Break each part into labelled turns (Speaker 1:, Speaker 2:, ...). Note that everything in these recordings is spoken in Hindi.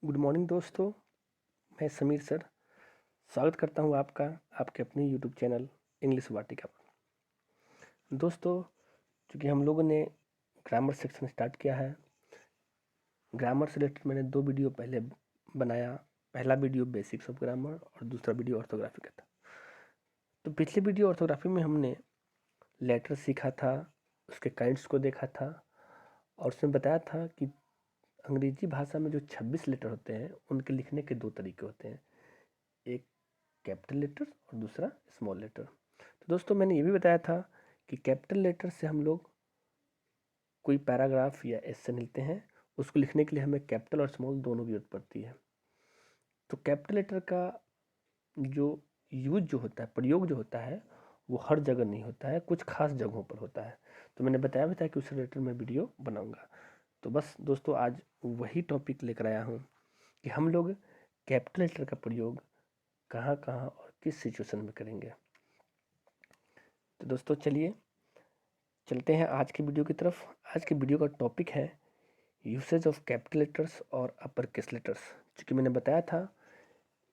Speaker 1: गुड मॉर्निंग दोस्तों। मैं समीर सर स्वागत करता हूं आपका आपके अपने यूट्यूब चैनल इंग्लिश वाटिका पर। दोस्तों, चूँकि हम लोगों ने ग्रामर सेक्शन स्टार्ट किया है, ग्रामर से रिलेटेड मैंने 2 वीडियो पहले बनाया। पहला वीडियो बेसिक्स ऑफ ग्रामर और दूसरा वीडियो ऑर्थोग्राफी का था। तो पिछले वीडियो ऑर्थोग्राफी में हमने लेटर सीखा था, उसके काइंड्स को देखा था और उसमें बताया था कि अंग्रेजी भाषा में जो 26 लेटर होते हैं उनके लिखने के 2 तरीके होते हैं, एक कैपिटल लेटर और दूसरा स्मॉल लेटर। तो दोस्तों, मैंने ये भी बताया था कि कैपिटल लेटर से हम लोग कोई पैराग्राफ या एस्से मिलते हैं, उसको लिखने के लिए हमें कैपिटल और स्मॉल दोनों की जरूरत पड़ती है। तो कैपिटल लेटर का जो यूज जो होता है, प्रयोग जो होता है, वो हर जगह नहीं होता है, कुछ खास जगहों पर होता है। तो मैंने बताया भी था कि उस रिलेटेड मैं वीडियो बनाऊंगा। तो बस दोस्तों, आज वही टॉपिक लेकर आया हूँ कि हम लोग कैपिटल लेटर का प्रयोग कहाँ कहाँ और किस सिचुएशन में करेंगे। तो दोस्तों, चलिए चलते हैं आज की वीडियो की तरफ। आज की वीडियो का टॉपिक है यूसेज ऑफ कैपिटल लेटर्स और अपर केस लेटर्स। क्योंकि मैंने बताया था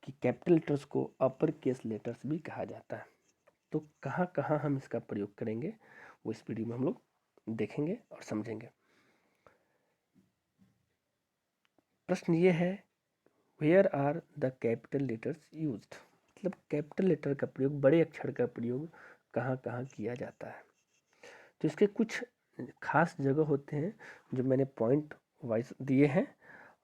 Speaker 1: कि कैपिटल लेटर्स को अपर केस लेटर्स भी कहा जाता है। तो कहाँ कहाँ हम इसका प्रयोग करेंगे वो इस वीडियो में हम लोग देखेंगे और समझेंगे। प्रश्न ये है, where are the capital letters used, मतलब कैपिटल लेटर का प्रयोग, बड़े अक्षर का प्रयोग कहाँ कहाँ किया जाता है। तो इसके कुछ खास जगह होते हैं जो मैंने पॉइंट वाइज दिए हैं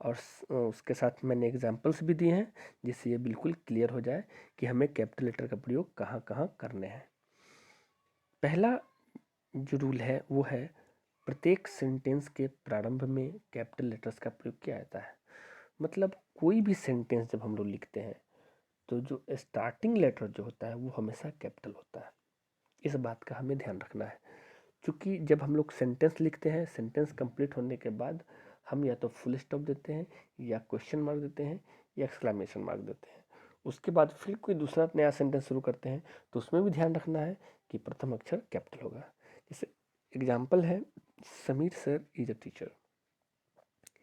Speaker 1: और उसके साथ मैंने एग्जांपल्स भी दिए हैं, जिससे ये बिल्कुल क्लियर हो जाए कि हमें कैपिटल लेटर का प्रयोग कहाँ कहाँ करने हैं। पहला जो रूल है वो है, प्रत्येक सेंटेंस के प्रारंभ में कैपिटल लेटर्स का प्रयोग किया जाता है। मतलब कोई भी सेंटेंस जब हम लोग लिखते हैं तो जो स्टार्टिंग लेटर जो होता है वो हमेशा कैपिटल होता है। इस बात का हमें ध्यान रखना है, क्योंकि जब हम लोग सेंटेंस लिखते हैं, सेंटेंस कंप्लीट होने के बाद हम या तो फुल स्टॉप देते हैं या क्वेश्चन मार्क देते हैं या एक्सक्लेमेशन मार्क देते हैं। उसके बाद फिर कोई दूसरा नया सेंटेंस शुरू करते हैं तो उसमें भी ध्यान रखना है कि प्रथम अक्षर कैपिटल होगा। जैसे एग्जाम्पल है, Sameer sir is a teacher,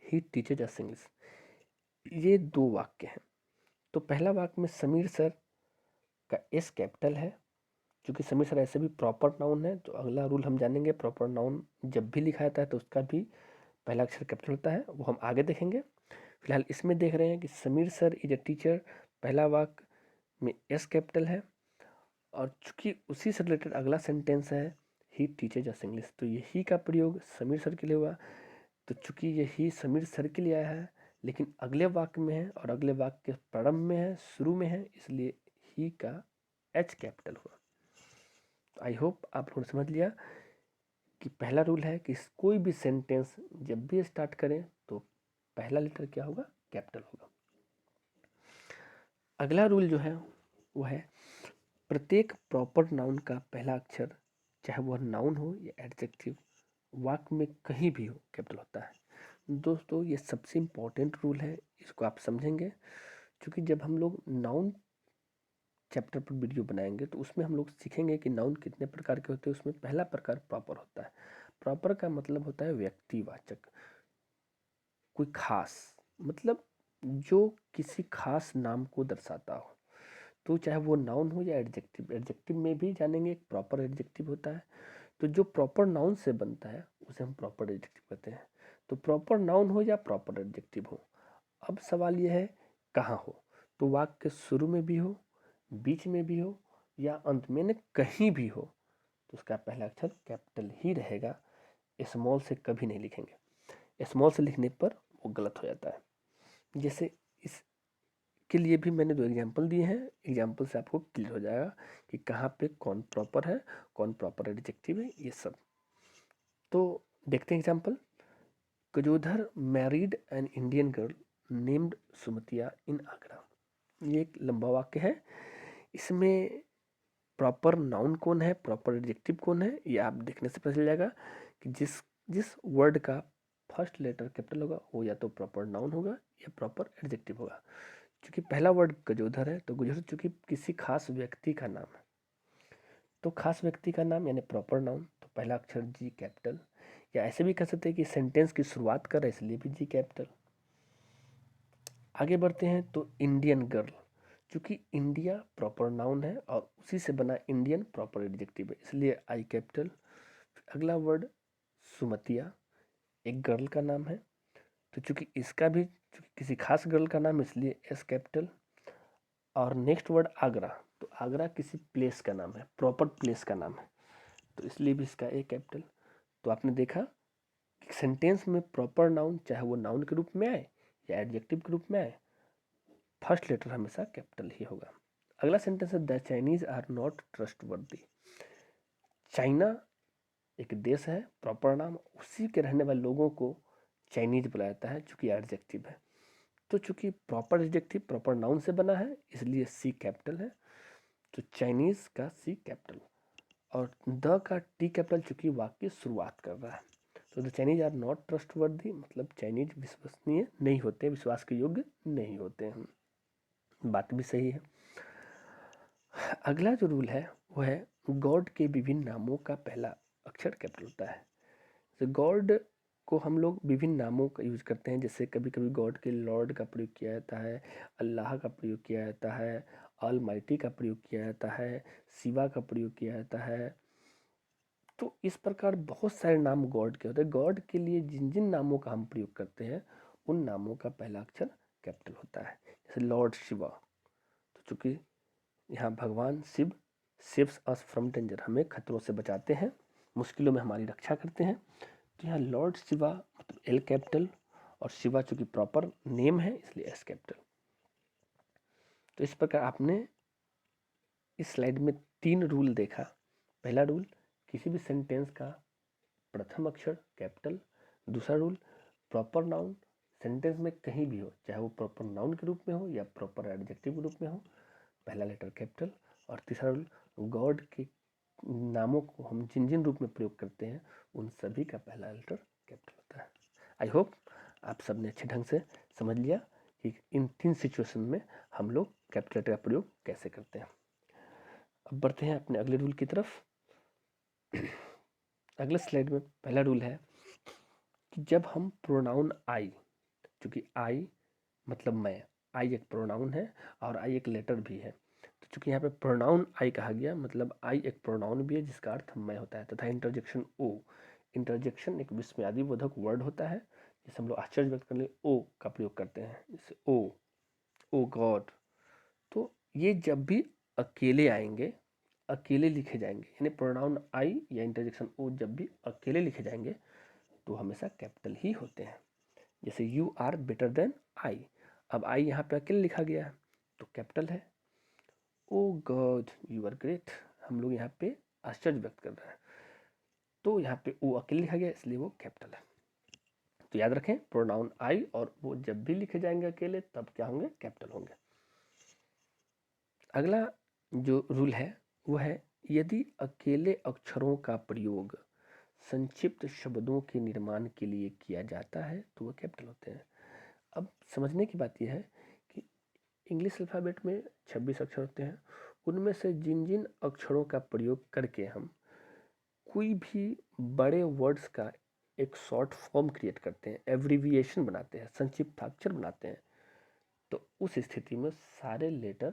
Speaker 1: he teaches us English. ये 2 वाक्य हैं। तो पहला वाक्य में समीर सर का एस कैपिटल है। क्योंकि समीर सर ऐसे भी प्रॉपर नाउन है, तो अगला रूल हम जानेंगे, प्रॉपर नाउन जब भी लिखा जाता है तो उसका भी पहला अक्षर कैपिटल होता है, वो हम आगे देखेंगे। फिलहाल इसमें देख रहे हैं कि Sameer sir is a teacher, पहला वाक्य में एस कैपिटल है और चूंकि उसी से रिलेटेड अगला सेंटेंस है, ही टीचेज अस इंग्लिश, तो ये ही का प्रयोग समीर सर के लिए हुआ। तो चूंकि ये ही समीर सर के लिए आया है लेकिन अगले वाक्य में है और अगले वाक्य के प्रारंभ में है, शुरू में है, इसलिए ही का एच कैपिटल हुआ। आई होप आप लोगों ने समझ लिया कि पहला रूल है कि कोई भी सेंटेंस जब भी स्टार्ट करें तो पहला लेटर क्या होगा, कैपिटल होगा। अगला रूल जो है वो है, प्रत्येक प्रॉपर नाउन का पहला अक्षर, चाहे वह नाउन हो या एडजेक्टिव, वाक्य में कहीं भी हो, कैपिटल होता है। दोस्तों, ये सबसे इम्पोर्टेंट रूल है, इसको आप समझेंगे क्योंकि जब हम लोग नाउन चैप्टर पर वीडियो बनाएंगे तो उसमें हम लोग सीखेंगे कि नाउन कितने प्रकार के होते हैं। उसमें पहला प्रकार प्रॉपर होता है। प्रॉपर का मतलब होता है व्यक्तिवाचक, कोई खास, मतलब जो किसी खास नाम को दर्शाता हो। तो चाहे वो नाउन हो या एडजेक्टिव, एडजेक्टिव में भी जानेंगे एक प्रॉपर एडजेक्टिव होता है। तो जो प्रॉपर नाउन से बनता है उसे हम प्रॉपर एडजेक्टिव कहते हैं। तो प्रॉपर नाउन हो या प्रॉपर एडजेक्टिव हो, अब सवाल यह है कहाँ हो। तो वाक्य के शुरू में भी हो, बीच में भी हो या अंत में, न कहीं भी हो, तो उसका पहला अक्षर कैपिटल ही रहेगा। स्मॉल से कभी नहीं लिखेंगे, स्मॉल से लिखने पर वो गलत हो जाता है। जैसे इसके लिए भी मैंने 2 एग्जाम्पल दिए हैं, एग्जाम्पल से आपको क्लियर हो जाएगा कि कहाँ पे कौन प्रॉपर है, कौन प्रॉपर एडजेक्टिव है, ये सब। तो देखते हैं example. Gajodhar married an Indian girl named Sumatiya in Agra. ये एक लंबा वाक्य है। इसमें प्रॉपर नाउन कौन है, प्रॉपर एडजेक्टिव कौन है, ये आप देखने से पता चल जाएगा कि जिस जिस वर्ड का फर्स्ट लेटर कैपिटल होगा वो या तो प्रॉपर नाउन होगा या प्रॉपर एडजेक्टिव होगा। क्योंकि पहला वर्ड गजोधर है तो गजोधर चूंकि किसी खास व्यक्ति का नाम है, तो खास व्यक्ति का नाम यानी प्रॉपर नाउन, तो पहला अक्षर जी कैपिटल। या ऐसे भी कह सकते हैं कि सेंटेंस की शुरुआत कर रहे इसलिए भी जी कैपिटल। आगे बढ़ते हैं तो इंडियन गर्ल, चूँकि इंडिया प्रॉपर नाउन है और उसी से बना इंडियन प्रॉपर एडजेक्टिव है, इसलिए आई कैपिटल। अगला वर्ड सुमतिया, एक गर्ल का नाम है, तो चूँकि इसका भी चूँकि किसी खास गर्ल का नाम है इसलिए एस कैपिटल। और नेक्स्ट वर्ड आगरा, तो आगरा किसी प्लेस का नाम है, प्रॉपर प्लेस का नाम है, तो इसलिए भी इसका ए कैपिटल। तो आपने देखा कि सेंटेंस में प्रॉपर नाउन चाहे वो नाउन के रूप में आए या एडजेक्टिव के रूप में आए, फर्स्ट लेटर हमेशा कैपिटल ही होगा। अगला सेंटेंस है the Chinese are not trustworthy. China एक देश है, प्रॉपर नाम, उसी के रहने वाले लोगों को चाइनीज बुलाया जाता है, चूंकि एडजेक्टिव है। तो चूंकि प्रॉपर एडजेक्टिव प्रॉपर नाउन से बना है इसलिए सी कैपिटल है, तो चाइनीज का सी कैपिटल। और द का टी कैपिटल चूंकि वाक्य की शुरुआत कर रहा है, तो the Chinese are not trustworthy मतलब चाइनीज विश्वसनीय नहीं होते, विश्वास के योग्य नहीं होते हैं। बात भी सही है। अगला जो रूल है वो है गॉड के विभिन्न नामों का पहला अक्षर कैपिटल होता है। तो गॉड को हम लोग विभिन्न नामों का यूज करते हैं, जैसे कभी कभी गॉड के लॉर्ड का प्रयोग किया जाता है, अल्लाह का प्रयोग किया जाता है, ऑलमाइटी का प्रयोग किया जाता है, शिवा का प्रयोग किया जाता है। तो इस प्रकार बहुत सारे नाम गॉड के होते हैं। गॉड के लिए जिन जिन नामों का हम प्रयोग करते हैं उन नामों का पहला अक्षर कैपिटल होता है। जैसे लॉर्ड शिवा, तो चूंकि यहाँ भगवान Shiva saves us from danger, हमें खतरों से बचाते हैं, मुश्किलों में हमारी रक्षा करते हैं, तो यहाँ लॉर्ड शिवा मतलब एल कैपिटल, और शिवा चूंकि प्रॉपर नेम है इसलिए एस कैपिटल। तो इस प्रकार आपने इस स्लाइड में 3 रूल देखा। पहला रूल, किसी भी सेंटेंस का प्रथम अक्षर कैपिटल। दूसरा रूल, प्रॉपर नाउन सेंटेंस में कहीं भी हो, चाहे वो प्रॉपर नाउन के रूप में हो या प्रॉपर एडजेक्टिव के रूप में हो, पहला लेटर कैपिटल। और तीसरा रूल, गॉड के नामों को हम जिन जिन रूप में प्रयोग करते हैं उन सभी का पहला लेटर कैपिटल होता है। आई होप आप सबने अच्छे ढंग से समझ लिया कि इन 3 सिचुएशन में हम लोग कैपिटल लेटर का प्रयोग कैसे करते हैं। अब बढ़ते हैं अपने अगले रूल की तरफ। अगले स्लाइड में पहला रूल है कि जब हम प्रोनाउन आई, चूंकि आई मतलब मैं, आई एक प्रोनाउन है और आई एक लेटर भी है, तो चूंकि यहाँ पे प्रोनाउन आई कहा गया मतलब आई एक प्रोनाउन भी है जिसका अर्थ मैं होता है, तथा इंटरजेक्शन ओ, इंटरजेक्शन एक विस्मयादि बोधक वर्ड होता है जिसे हम लोग आश्चर्य व्यक्त करने ओ का प्रयोग करते हैं, जैसे ओ गॉड। तो ये जब भी अकेले आएंगे, अकेले लिखे जाएंगे, यानी प्रोनाउन आई या इंटरजेक्शन ओ जब भी अकेले लिखे जाएंगे तो हमेशा कैपिटल ही होते हैं। जैसे you are better than I, अब आई यहाँ पे अकेले लिखा गया है तो कैपिटल है। ओ गॉड यू आर ग्रेट, हम लोग यहाँ पे आश्चर्य व्यक्त कर रहे हैं, तो यहाँ पे ओ अकेले लिखा गया इसलिए वो कैपिटल है। तो याद रखें प्रोनाउन आई और वो जब भी लिखे जाएंगे अकेले तब क्या होंगे, कैपिटल होंगे। अगला जो रूल है वो है यदि अकेले अक्षरों का प्रयोग संक्षिप्त शब्दों के निर्माण के लिए किया जाता है तो वो कैपिटल होते हैं। अब समझने की बात यह है कि इंग्लिश अल्फ़ाबेट में 26 अक्षर होते हैं, उनमें से जिन जिन अक्षरों का प्रयोग करके हम कोई भी बड़े वर्ड्स का एक शॉर्ट फॉर्म क्रिएट करते हैं, एब्रीविएशन बनाते हैं, संक्षिप्त अक्षर बनाते हैं, तो उस स्थिति में सारे लेटर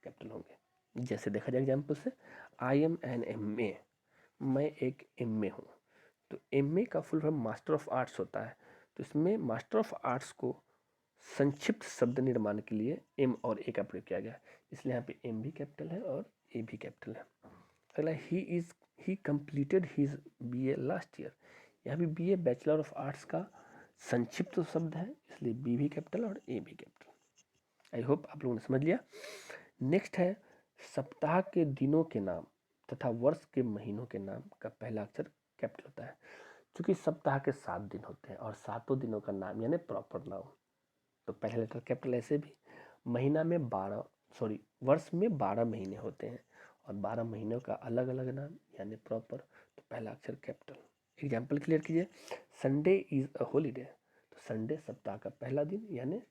Speaker 1: कैपिटल होंगे। जैसे देखा जाए एग्जाम्पल से, I am an M A, मैं एक एम ए हूँ, तो एम ए का full form master of arts होता है, तो इसमें मास्टर ऑफ आर्ट्स को संक्षिप्त शब्द निर्माण के लिए एम और ए का प्रयोग किया गया, इसलिए यहाँ पे एम भी कैपिटल है और ए भी कैपिटल है। अगला, ही completed his BA last year, यहाँ भी बीए बैचलर ऑफ आर्ट्स का संक्षिप्त शब्द है इसलिए बी भी कैपिटल और ए भी कैपिटल। आई होप आप लोगों ने समझ लिया। नेक्स्ट है सप्ताह के दिनों के नाम तथा वर्ष के महीनों के नाम का पहला अक्षर कैपिटल होता है। क्योंकि सप्ताह के 7 दिन होते हैं और 7 दिनों का नाम यानी प्रॉपर नाउन, तो पहला लेटर कैपिटल। ऐसे भी महीना में वर्ष में 12 महीने होते हैं और 12 महीनों का अलग अलग नाम यानी प्रॉपर, तो पहला अक्षर कैपिटल। एग्जाम्पल क्लियर कीजिए, संडे इज अ हॉलीडे, तो संडे सप्ताह का पहला दिन यानी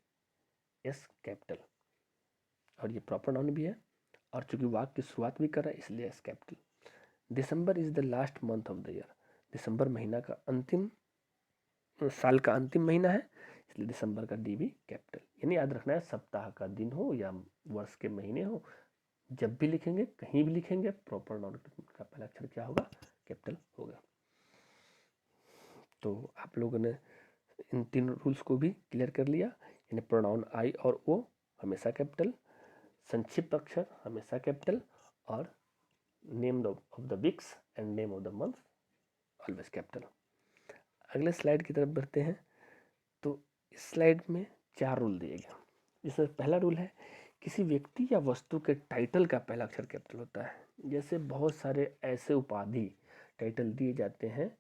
Speaker 1: एस कैपिटल, और ये प्रॉपर नाउन भी है और चूंकि वाक्य की शुरुआत भी कर रहा है इसलिए S capital. December is the last month of the year, दिसंबर महीना का अंतिम, साल का अंतिम महीना है इसलिए दिसंबर का डी भी कैपिटल। यानी याद रखना है, सप्ताह का दिन हो या वर्ष के महीने हो, जब भी लिखेंगे, कहीं भी लिखेंगे, प्रॉपर नाउन का पहला अक्षर क्या होगा? कैपिटल होगा। तो आप लोगों ने इन 3 रूल्स को भी क्लियर कर लिया। यानी प्रोनाउन आई और ओ हमेशा कैपिटल, संक्षिप्त अक्षर हमेशा कैपिटल, और name of the weeks and name of the month always capital. अगले स्लाइड की तरफ बढ़ते हैं। तो इस स्लाइड में 4 रूल दिए गए, जिसमें पहला रूल है किसी व्यक्ति या वस्तु के टाइटल का पहला अक्षर कैपिटल होता है। जैसे बहुत सारे ऐसे उपाधि टाइटल दिए जाते हैं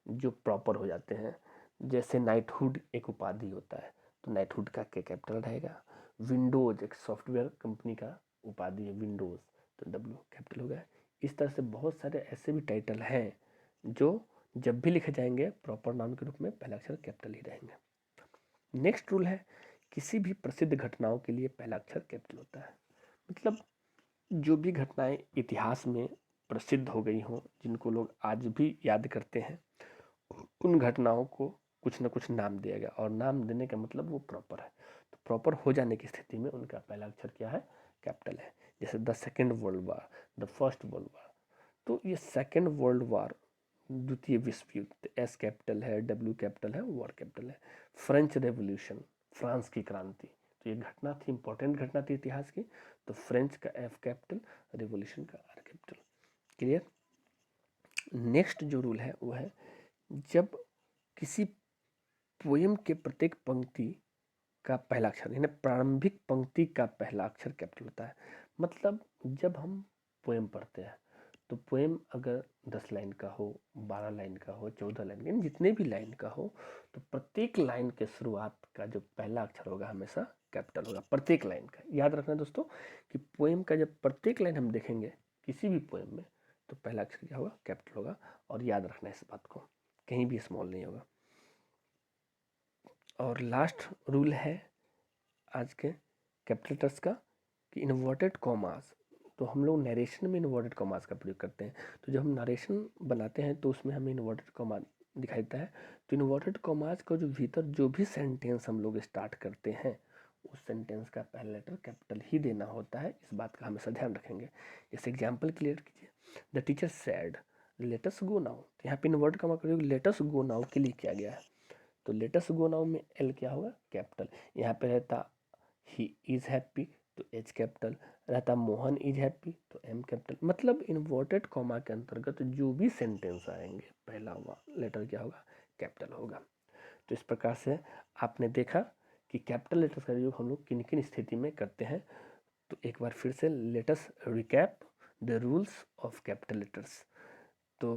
Speaker 1: जो प्रॉपर हो जाते हैं, जैसे नाइटहुड एक उपाधि होता है, तो नाइटहुड का के कैपिटल रहेगा। विंडोज एक सॉफ्टवेयर कंपनी का उपाधि है, विंडोज, तो डब्ल्यू कैपिटल होगा। इस तरह से बहुत सारे ऐसे भी टाइटल हैं जो जब भी लिखे जाएंगे प्रॉपर नाउन के रूप में पहला अक्षर कैपिटल ही रहेंगे। नेक्स्ट रूल है किसी भी प्रसिद्ध घटनाओं के लिए पहला अक्षर कैपिटल होता है। मतलब जो भी घटनाएं इतिहास में प्रसिद्ध हो गई हों, जिनको लोग आज भी याद करते हैं, उन घटनाओं को कुछ न कुछ नाम दिया गया, और नाम देने का मतलब वो प्रॉपर है। तो प्रॉपर हो जाने की स्थिति में उनका पहला अक्षर क्या है? कैपिटल है। जैसे the second world war, the first world war, तो ये सेकेंड वर्ल्ड वार, द्वितीय विश्व युद्ध, एस कैपिटल है, डब्ल्यू कैपिटल है, वार कैपिटल है। फ्रेंच रेवोल्यूशन, फ्रांस की क्रांति, तो ये घटना थी, इंपॉर्टेंट घटना थी इतिहास की, तो फ्रेंच का एफ कैपिटल, रेवोल्यूशन का आर कैपिटल। क्लियर? नेक्स्ट जो रूल है वो है जब किसी पोएम के प्रत्येक पंक्ति का पहला अक्षर, यानी प्रारंभिक पंक्ति का पहला अक्षर कैपिटल होता है। मतलब जब हम पोएम पढ़ते हैं तो पोएम अगर 10 लाइन का हो, 12 लाइन का हो, 14 लाइन का, जितने भी लाइन का हो, तो प्रत्येक लाइन के शुरुआत का जो पहला अक्षर होगा हमेशा कैपिटल होगा, प्रत्येक लाइन का। याद रखना दोस्तों कि पोएम का जब प्रत्येक लाइन हम देखेंगे किसी भी पोएम में, तो पहला अक्षर क्या होगा? कैपिटल होगा। और याद रखना इस बात को, कहीं भी स्मॉल नहीं होगा। और लास्ट रूल है आज के कैपिटल लेटर्स का कि इन्वर्टेड कॉमास, तो हम लोग नरेशन में इन्वर्टेड कॉमास का प्रयोग करते हैं। तो जब हम नरेशन बनाते हैं तो उसमें हमें इन्वर्टेड कॉमा दिखाई देता है। तो इन्वर्टेड कॉमास का जो भीतर जो भी सेंटेंस हम लोग स्टार्ट करते हैं, उस सेंटेंस का पहला लेटर कैपिटल ही देना होता है। इस बात का हमेशा ध्यान रखेंगे। जैसे एग्जाम्पल क्लियर कीजिए, the teacher sad let us go now, तो यहाँ पे इन्वर्टेड कॉमा का प्रयोग लेट अस गो नाउ के लिए किया गया है। तो लेट अस गो नाउ में एल क्या होगा? कैपिटल। यहाँ पे रहता ही इज हैप्पी, तो एच कैपिटल। रहता मोहन इज हैप्पी, तो एम कैपिटल। मतलब इन्वर्टेड कॉमा के अंतर्गत जो भी सेंटेंस आएंगे पहला हुआ लेटर क्या होगा? कैपिटल होगा। तो इस प्रकार से आपने देखा कि कैपिटल लेटर का प्रयोग हम लोग किन किन स्थिति में करते हैं। तो एक बार फिर से let us recap the rules of capital letters. तो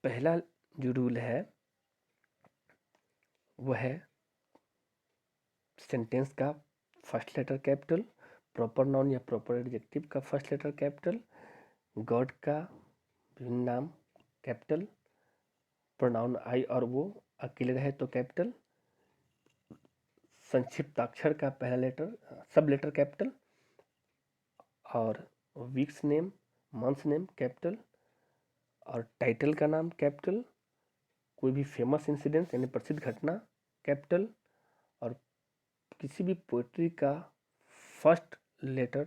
Speaker 1: पहला जो रूल है वह है सेंटेंस का first letter capital, proper noun या प्रॉपर एडजेक्टिव का फर्स्ट लेटर कैपिटल, गॉड का विभिन्न नाम कैपिटल, प्रोनाउन आई और वो अकेले रहे तो कैपिटल, संक्षिप्त अक्षर का पहला लेटर सब लेटर कैपिटल, और weeks name, months name capital, और टाइटल का नाम कैपिटल, कोई भी फेमस इंसिडेंट यानी प्रसिद्ध घटना कैपिटल, और किसी भी पोएट्री का फर्स्ट लेटर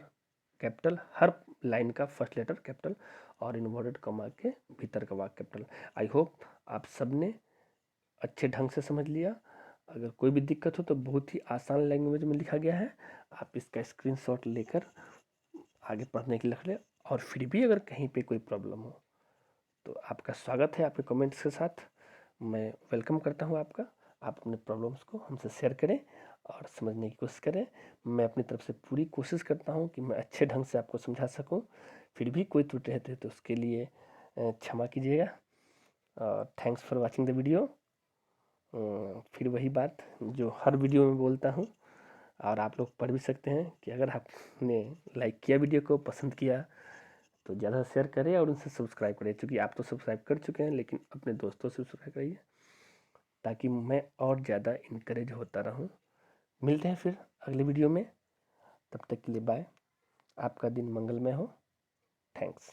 Speaker 1: कैपिटल, हर लाइन का फर्स्ट लेटर कैपिटल, और इन्वर्टेड कॉमा के भीतर का वाक्य कैपिटल। आई होप आप सबने अच्छे ढंग से समझ लिया। अगर कोई भी दिक्कत हो तो बहुत ही आसान लैंग्वेज में लिखा गया है, आप इसका स्क्रीनशॉट लेकर आगे पढ़ने के लिए रख लें। और फिर भी अगर कहीं पे कोई प्रॉब्लम हो तो आपका स्वागत है आपके कमेंट्स के साथ, मैं वेलकम करता हूँ आपका। आप अपने प्रॉब्लम्स को हमसे शेयर करें और समझने की कोशिश करें। मैं अपनी तरफ से पूरी कोशिश करता हूँ कि मैं अच्छे ढंग से आपको समझा सकूँ। फिर भी कोई त्रुटि रहती है तो उसके लिए क्षमा कीजिएगा। Thanks for watching the video. फिर वही बात जो हर वीडियो में बोलता हूँ, और आप लोग पढ़ भी सकते हैं कि अगर आपने लाइक किया, वीडियो को पसंद किया, तो ज़्यादा शेयर करें और उनसे सब्सक्राइब करें। क्योंकि आप तो सब्सक्राइब कर चुके हैं, लेकिन अपने दोस्तों से सब्सक्राइब करिए ताकि मैं और ज़्यादा इनकरेज होता रहूं। मिलते हैं फिर अगले वीडियो में, तब तक के लिए बाय। आपका दिन मंगलमय हो। थैंक्स।